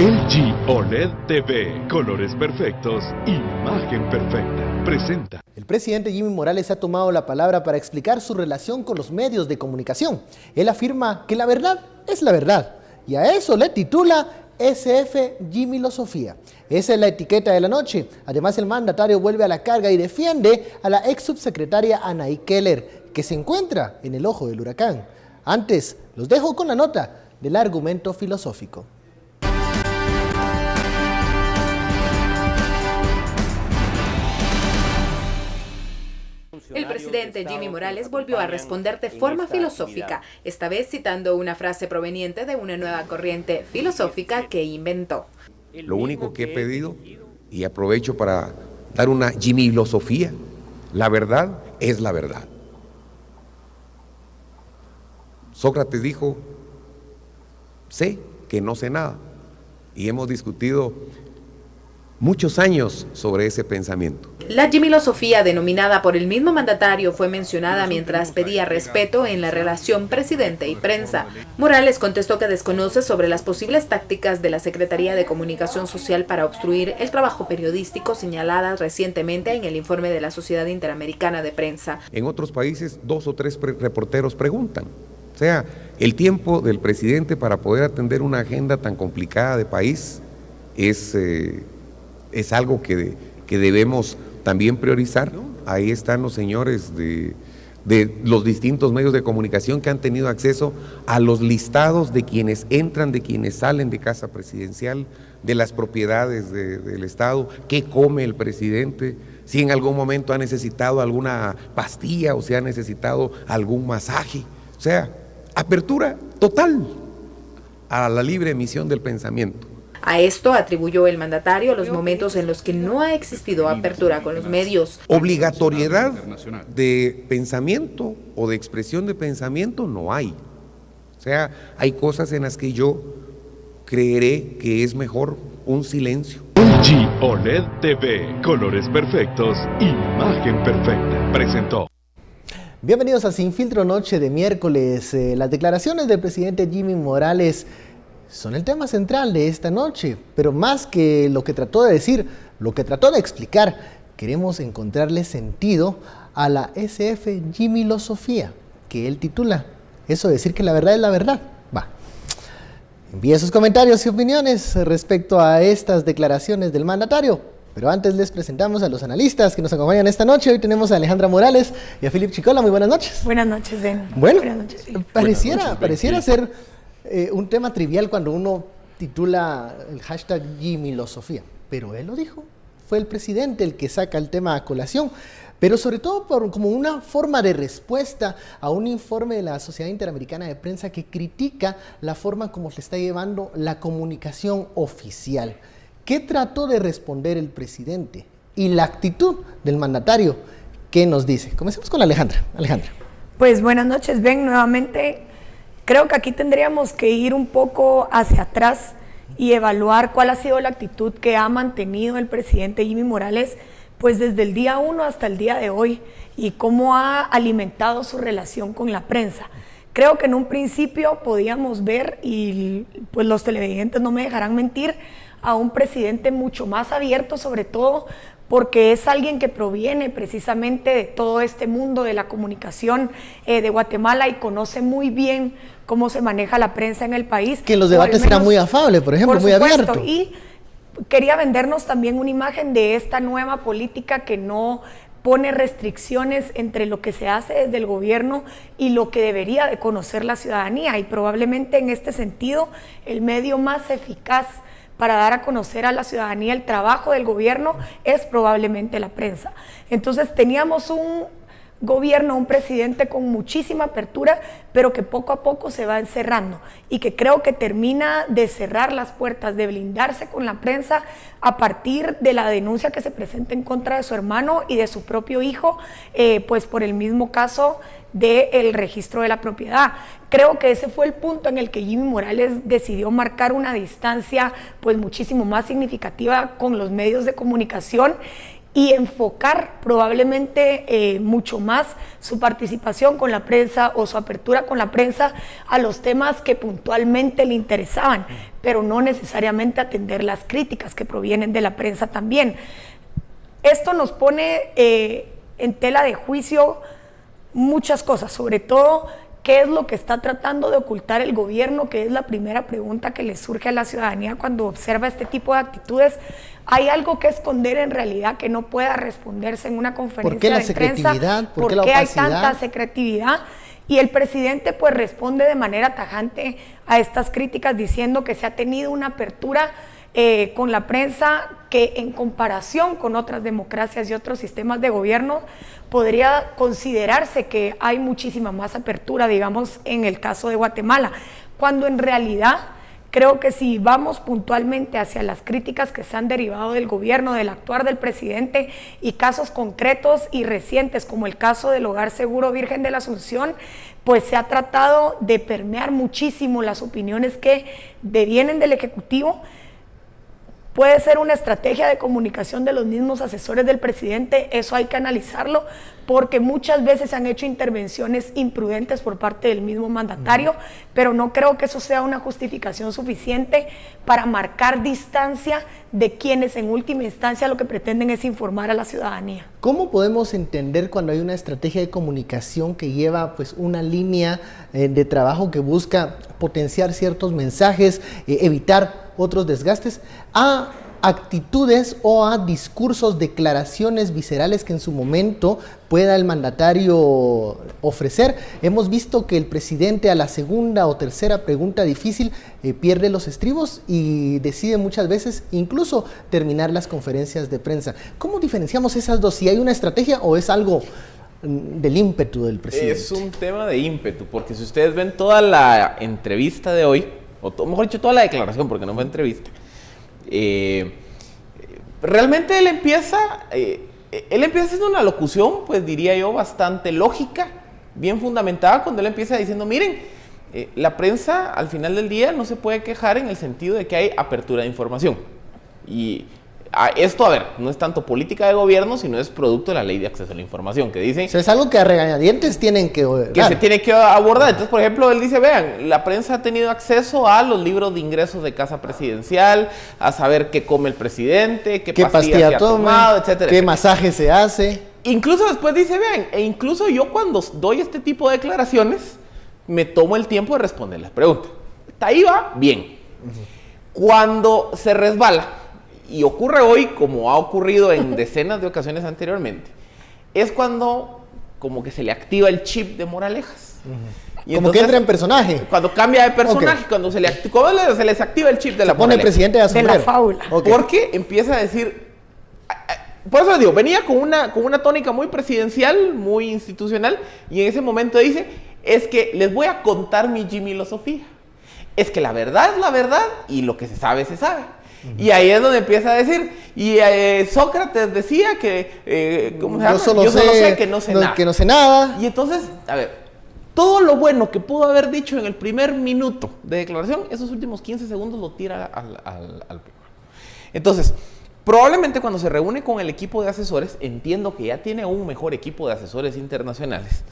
LG OLED TV, colores perfectos, imagen perfecta, presenta. El presidente Jimmy Morales ha tomado la palabra para explicar su relación con los medios de comunicación. Él afirma que la verdad es la verdad y a eso le titula SF Jimilosofía. Esa es la etiqueta de la noche. Además, el mandatario vuelve a la carga y defiende a la ex subsecretaria Anaí Keller, que se encuentra en el ojo del huracán. Antes, los dejo con la nota del argumento filosófico. El presidente Jimmy Morales volvió a responder de forma filosófica, esta vez citando una frase proveniente de una nueva corriente filosófica que inventó. Lo único que he pedido, y aprovecho para dar una Jimilosofía, la verdad es la verdad. Sócrates dijo, sé que no sé nada, y hemos discutido muchos años sobre ese pensamiento. La Jimilosofía, denominada por el mismo mandatario, fue mencionada mientras pedía respeto en la relación presidente y prensa. Morales contestó que desconoce sobre las posibles tácticas de la Secretaría de Comunicación Social para obstruir el trabajo periodístico señaladas recientemente en el informe de la Sociedad Interamericana de Prensa. En otros países 2 o 3 reporteros preguntan. O sea, el tiempo del presidente para poder atender una agenda tan complicada de país es algo que debemos también priorizar. Ahí están los señores de los distintos medios de comunicación que han tenido acceso a los listados de quienes entran, de quienes salen de casa presidencial, de las propiedades del Estado, qué come el presidente, si en algún momento ha necesitado alguna pastilla o si ha necesitado algún masaje. O sea, apertura total a la libre emisión del pensamiento. A esto atribuyó el mandatario los momentos en los que no ha existido apertura con los medios. Obligatoriedad de pensamiento o de expresión de pensamiento no hay. O sea, hay cosas en las que yo creeré que es mejor un silencio. LG OLED TV, colores perfectos, imagen perfecta, presentó. Bienvenidos a Sin Filtro, noche de miércoles. Las declaraciones del presidente Jimmy Morales son el tema central de esta noche, pero más que lo que trató de decir, lo que trató de explicar, queremos encontrarle sentido a la SF Jimilosofía, que él titula, eso de decir que la verdad es la verdad. Va. Envíe sus comentarios y opiniones respecto a estas declaraciones del mandatario, pero antes les presentamos a los analistas que nos acompañan esta noche. Hoy tenemos a Alejandra Morales y a Philip Chicola. Muy buenas noches. Buenas noches, Ben. Bueno, buenas noches, sí. pareciera ser un tema trivial cuando uno titula el hashtag Jimilosofía, pero él lo dijo, fue el presidente el que saca el tema a colación, pero sobre todo como una forma de respuesta a un informe de la Sociedad Interamericana de Prensa que critica la forma como se está llevando la comunicación oficial. ¿Qué trató de responder el presidente? Y la actitud del mandatario, ¿qué nos dice? Comencemos con Alejandra. Pues buenas noches, Ben, nuevamente. Creo que aquí tendríamos que ir un poco hacia atrás y evaluar cuál ha sido la actitud que ha mantenido el presidente Jimmy Morales, pues desde el día 1 hasta el día de hoy, y cómo ha alimentado su relación con la prensa. Creo que en un principio podíamos ver, y pues los televidentes no me dejarán mentir, a un presidente mucho más abierto, sobre todo porque es alguien que proviene precisamente de todo este mundo de la comunicación de Guatemala y conoce muy bien cómo se maneja la prensa en el país. Que los debates eran muy afables, por ejemplo, muy abiertos. Y quería vendernos también una imagen de esta nueva política que no pone restricciones entre lo que se hace desde el gobierno y lo que debería de conocer la ciudadanía, y probablemente en este sentido el medio más eficaz para dar a conocer a la ciudadanía el trabajo del gobierno es probablemente la prensa. Entonces teníamos un gobierno, un presidente con muchísima apertura, pero que poco a poco se va encerrando y que creo que termina de cerrar las puertas, de blindarse con la prensa a partir de la denuncia que se presenta en contra de su hermano y de su propio hijo, pues por el mismo caso del registro de la propiedad. Creo que ese fue el punto en el que Jimmy Morales decidió marcar una distancia pues muchísimo más significativa con los medios de comunicación y enfocar probablemente mucho más su participación con la prensa o su apertura con la prensa a los temas que puntualmente le interesaban, pero no necesariamente atender las críticas que provienen de la prensa también. Esto nos pone en tela de juicio muchas cosas, sobre todo qué es lo que está tratando de ocultar el gobierno, que es la primera pregunta que le surge a la ciudadanía cuando observa este tipo de actitudes. ¿Hay algo que esconder en realidad que no pueda responderse en una conferencia de prensa? ¿Por qué hay tanta secretividad? Y el presidente pues responde de manera tajante a estas críticas diciendo que se ha tenido una apertura con la prensa que en comparación con otras democracias y otros sistemas de gobierno podría considerarse que hay muchísima más apertura, digamos, en el caso de Guatemala, cuando en realidad creo que si vamos puntualmente hacia las críticas que se han derivado del gobierno, del actuar del presidente y casos concretos y recientes como el caso del Hogar Seguro Virgen de la Asunción, pues se ha tratado de permear muchísimo las opiniones que devienen del Ejecutivo. Puede ser una estrategia de comunicación de los mismos asesores del presidente, eso hay que analizarlo, porque muchas veces se han hecho intervenciones imprudentes por parte del mismo mandatario, pero no creo que eso sea una justificación suficiente para marcar distancia de quienes en última instancia lo que pretenden es informar a la ciudadanía. ¿Cómo podemos entender cuando hay una estrategia de comunicación que lleva pues una línea de trabajo que busca potenciar ciertos mensajes, evitar otros desgastes, a actitudes o a discursos, declaraciones viscerales que en su momento pueda el mandatario ofrecer? Hemos visto que el presidente a la segunda o tercera pregunta difícil pierde los estribos y decide muchas veces incluso terminar las conferencias de prensa. ¿Cómo diferenciamos esas dos? ¿Si hay una estrategia o es algo del ímpetu del presidente? Es un tema de ímpetu, porque si ustedes ven toda la entrevista de hoy, o mejor dicho, toda la declaración, porque no fue entrevista, realmente él empieza haciendo una locución, pues diría yo, bastante lógica, bien fundamentada, cuando él empieza diciendo, miren, la prensa al final del día no se puede quejar en el sentido de que hay apertura de información. Y esto, a ver, no es tanto política de gobierno, sino es producto de la ley de acceso a la información, que dice... O sea, es algo que a regañadientes tienen que se tiene que abordar. Entonces, por ejemplo, él dice, vean, la prensa ha tenido acceso a los libros de ingresos de casa presidencial, a saber qué come el presidente, qué pastilla se ha tomado, etcétera. Qué masaje se hace. Incluso después dice, vean, e incluso yo cuando doy este tipo de declaraciones, me tomo el tiempo de responder las preguntas. Hasta ahí va bien. Cuando se resbala, y ocurre hoy, como ha ocurrido en decenas de ocasiones anteriormente, es cuando como que se le activa el chip de Moralejas. Y como entonces, que entra en personaje. Cuando cambia de personaje, cuando se les activa el chip de la pone el presidente de la fábula. Porque empieza a decir, por eso digo, venía con una tónica muy presidencial, muy institucional, y en ese momento dice, es que les voy a contar mi Jimmy-losofía. Es que la verdad es la verdad, y lo que se sabe, se sabe. Y ahí es donde empieza a decir, y Sócrates decía que, ¿cómo se llama? Yo solo sé que no sé nada. Que no sé nada. Y entonces, a ver, todo lo bueno que pudo haber dicho en el primer minuto de declaración, esos últimos 15 segundos lo tira al Entonces, probablemente cuando se reúne con el equipo de asesores, entiendo que ya tiene un mejor equipo de asesores internacionales,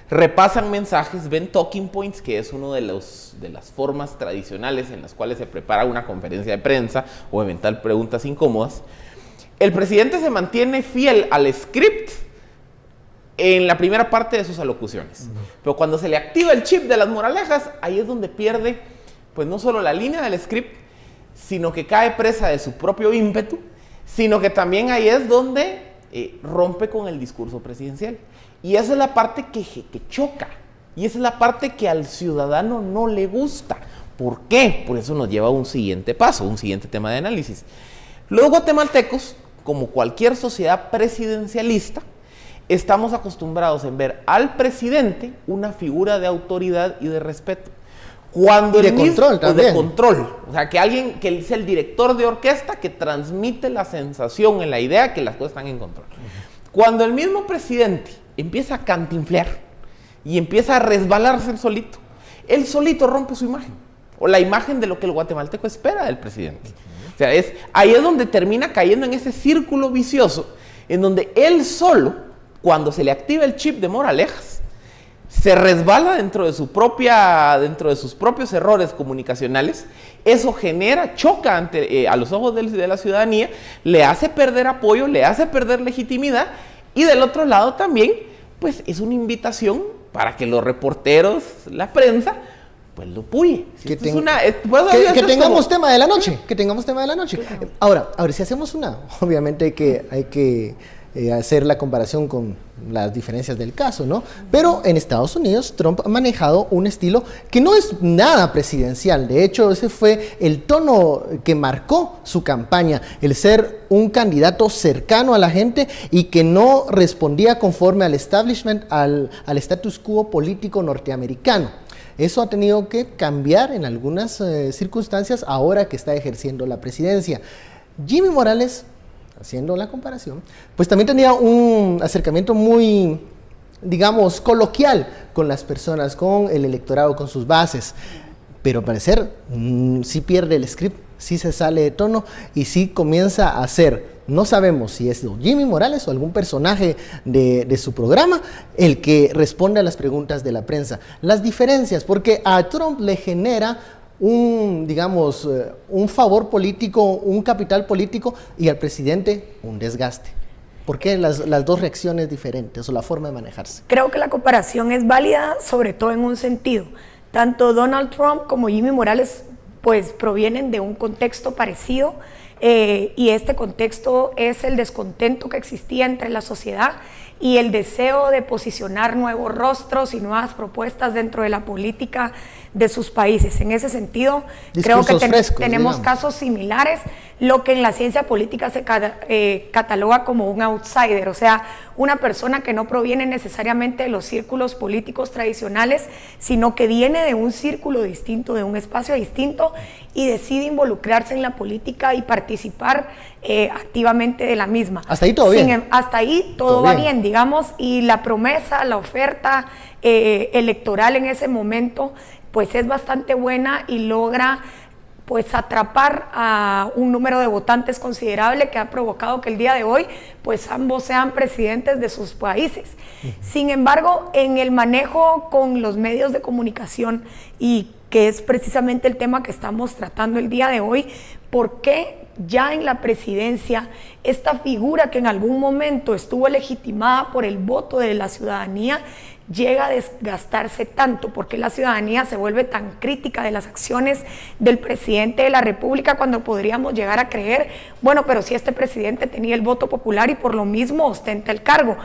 repasan mensajes, ven talking points, que es una de las formas tradicionales en las cuales se prepara una conferencia de prensa o eventual preguntas incómodas. El presidente se mantiene fiel al script en la primera parte de sus alocuciones. Pero cuando se le activa el chip de las moralejas, ahí es donde pierde, pues no solo la línea del script, sino que cae presa de su propio ímpetu, sino que también ahí es donde rompe con el discurso presidencial. Y esa es la parte que choca. Y esa es la parte que al ciudadano no le gusta. ¿Por qué? Por eso nos lleva a un siguiente paso, un siguiente tema de análisis. Los guatemaltecos, como cualquier sociedad presidencialista, estamos acostumbrados en ver al presidente una figura de autoridad y de respeto. Cuando y de control también. De control. O sea, que alguien que es el director de orquesta que transmite la sensación en la idea que las cosas están en control. Cuando el mismo presidente empieza a cantinflear y empieza a resbalarse él solito rompe su imagen, o la imagen de lo que el guatemalteco espera del presidente. O sea, ahí es donde termina cayendo en ese círculo vicioso en donde él solo, cuando se le activa el chip de Moralejas, se resbala dentro de sus propios errores comunicacionales. Eso choca a los ojos de la ciudadanía, le hace perder apoyo, le hace perder legitimidad, y del otro lado también, pues es una invitación para que los reporteros, la prensa, pues lo puye. Que tengamos tema de la noche, Claro. Ahora, si hacemos obviamente hay que hacer la comparación con las diferencias del caso, ¿no? Pero en Estados Unidos Trump ha manejado un estilo que no es nada presidencial. De hecho, ese fue el tono que marcó su campaña, el ser un candidato cercano a la gente y que no respondía conforme al establishment, al status quo político norteamericano. Eso ha tenido que cambiar en algunas circunstancias ahora que está ejerciendo la presidencia. Jimmy Morales, haciendo la comparación, pues también tenía un acercamiento muy, digamos, coloquial con las personas, con el electorado, con sus bases, pero al parecer sí pierde el script, sí se sale de tono y sí comienza a hacer, no sabemos si es Jimmy Morales o algún personaje de su programa el que responde a las preguntas de la prensa. Las diferencias, porque a Trump le genera un favor político, un capital político, y al presidente un desgaste. ¿Por qué las dos reacciones diferentes o la forma de manejarse? Creo que la comparación es válida, sobre todo en un sentido. Tanto Donald Trump como Jimmy Morales pues provienen de un contexto parecido, y este contexto es el descontento que existía entre la sociedad y el deseo de posicionar nuevos rostros y nuevas propuestas dentro de la política de sus países. En ese sentido, creo que tenemos casos similares, lo que en la ciencia política se cataloga como un outsider, o sea, una persona que no proviene necesariamente de los círculos políticos tradicionales, sino que viene de un círculo distinto, de un espacio distinto, y decide involucrarse en la política y participar activamente de la misma. Hasta ahí todo bien. Hasta ahí todo va bien, digamos, y la promesa, la oferta electoral en ese momento, pues es bastante buena y logra pues atrapar a un número de votantes considerable que ha provocado que el día de hoy pues ambos sean presidentes de sus países. Sin embargo, en el manejo con los medios de comunicación, y que es precisamente el tema que estamos tratando el día de hoy, ¿por qué ya en la presidencia esta figura que en algún momento estuvo legitimada por el voto de la ciudadanía llega a desgastarse tanto? Porque la ciudadanía se vuelve tan crítica de las acciones del presidente de la República, cuando podríamos llegar a creer, bueno, pero si este presidente tenía el voto popular y por lo mismo ostenta el cargo.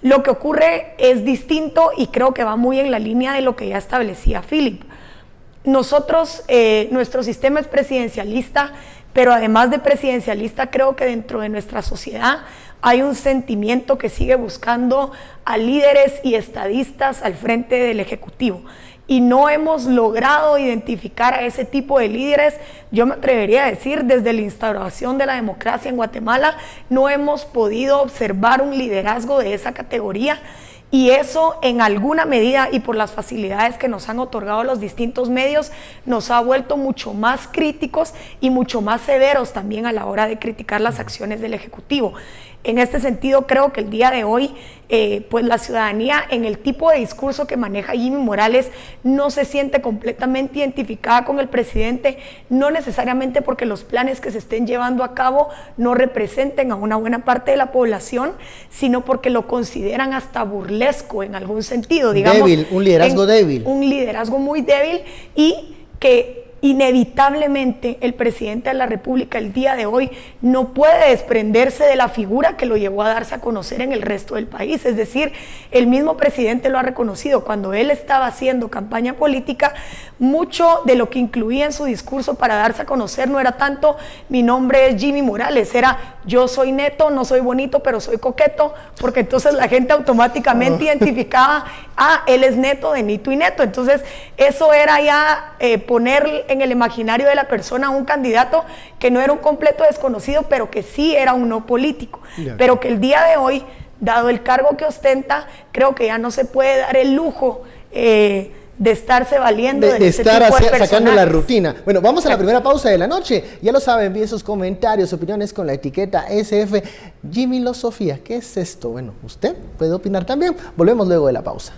Lo que ocurre es distinto y creo que va muy en la línea de lo que ya establecía Philip. Nosotros, nuestro sistema es presidencialista, pero además de presidencialista, creo que dentro de nuestra sociedad hay un sentimiento que sigue buscando a líderes y estadistas al frente del Ejecutivo. Y no hemos logrado identificar a ese tipo de líderes. Yo me atrevería a decir, desde la instauración de la democracia en Guatemala, no hemos podido observar un liderazgo de esa categoría. Y eso, en alguna medida, y por las facilidades que nos han otorgado los distintos medios, nos ha vuelto mucho más críticos y mucho más severos también a la hora de criticar las acciones del Ejecutivo. En este sentido, creo que el día de hoy, pues la ciudadanía, en el tipo de discurso que maneja Jimmy Morales, no se siente completamente identificada con el presidente, no necesariamente porque los planes que se estén llevando a cabo no representen a una buena parte de la población, sino porque lo consideran hasta burlesco en algún sentido, digamos. Débil, un liderazgo débil. Un liderazgo muy débil, y que inevitablemente el presidente de la República el día de hoy no puede desprenderse de la figura que lo llevó a darse a conocer en el resto del país. Es decir, el mismo presidente lo ha reconocido. Cuando él estaba haciendo campaña política, mucho de lo que incluía en su discurso para darse a conocer no era tanto mi nombre es Jimmy Morales, era yo soy neto, no soy bonito, pero soy coqueto, porque entonces la gente automáticamente identificaba, él es neto de Nito y Neto. Entonces eso era ya poner en el imaginario de la persona un candidato que no era un completo desconocido, pero que sí era un no político, pero que el día de hoy, dado el cargo que ostenta, creo que ya no se puede dar el lujo de estarse valiendo de este estar tipo de sacando la personajes. rutina. Bueno, vamos a la primera pausa de la noche. Ya lo saben, envíen sus comentarios, opiniones con la etiqueta SF. Jimmy Lo Sofía, ¿qué es esto? Bueno, usted puede opinar también. Volvemos luego de la pausa.